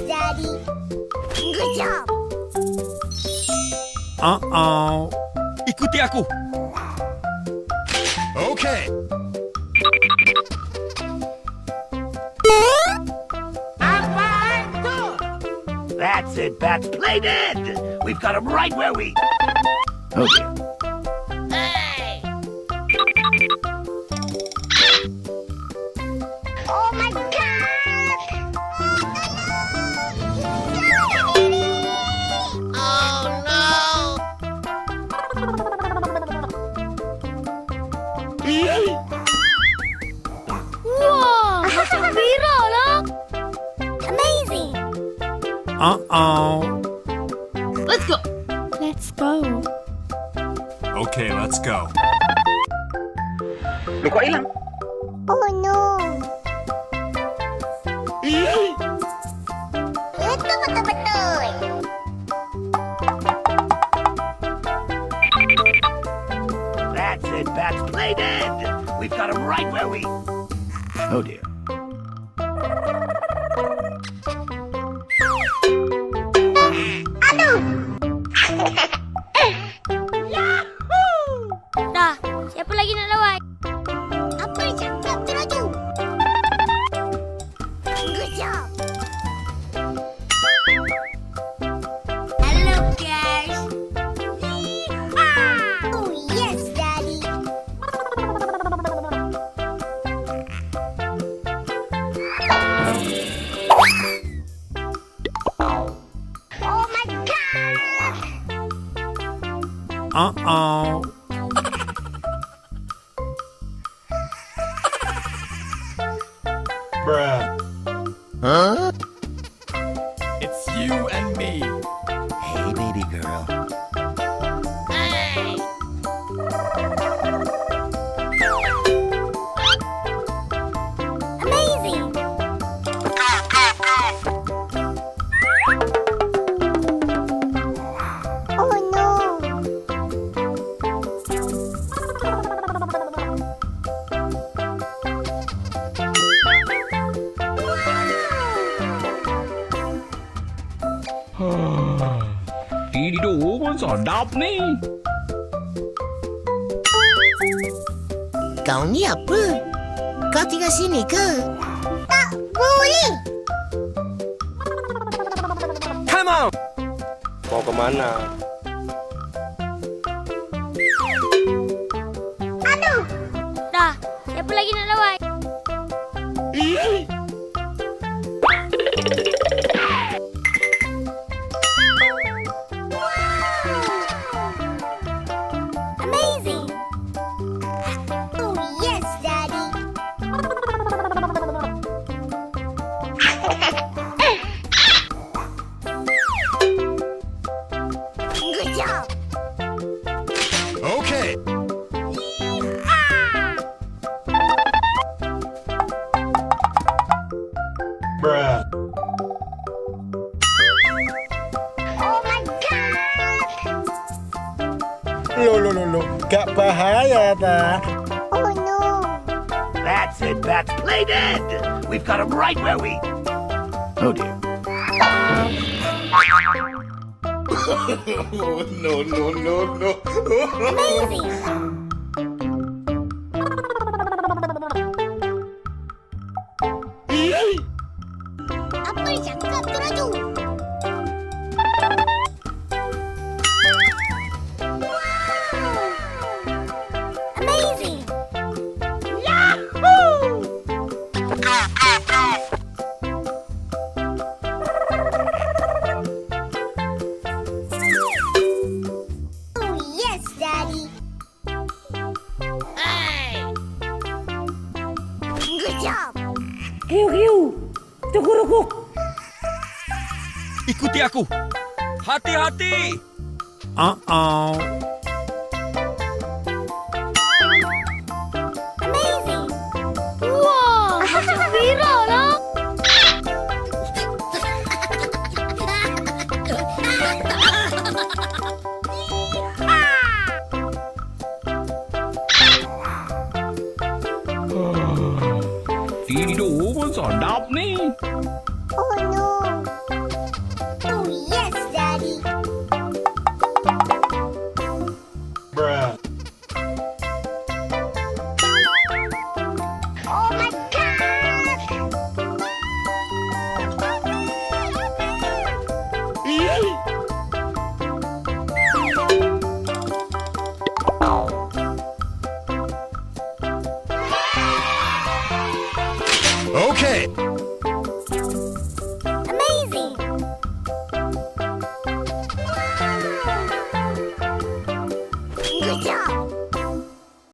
Daddy. Good job. Ikuti aku. Okay. That's it, Bats. Play dead. We've got him right where we... Oh, dear. Hey! Oh my God! Oh no! Wow! Macam viral lah! Amazing! Let's go! Let's go. Okay, let's go. Look kok hilang. Oh no! Itu betul-betul! That's it, Bats. Play dead. We've got him right where we... Oh, dear. Dah, siapa lagi nak lawan? Apa yang cakap tu Raju? Good job. Hello guys. Yeehaw! Oh yes, Daddy. Oh my God! Bruh. Huh? It's you and me. Hey, baby girl. Hey! Amazing! Oh no! Tidur pun sedap ni. Kau ni apa? Kau tinggal sini ke? Tak boleh! Come on. Mau ke mana? Aduh! Dah, siapa lagi nak lawan? Amazing! Oh yes, Daddy! Good job! Okay. Bruh. Oh my God! Lo, gak bahaya dah. Oh no! That's it, Bats. Play dead. We've got him right where we... Oh, dear. No. Amazing! Apa yang cakap tu Raju? Amazing! Yahoo! Oh yes, Daddy! Hey! Good job! Ikuti aku. Hati-hati. Amazing! Wow! Macam viral lah! Tidur pun sedap ni. Oh no! Okay.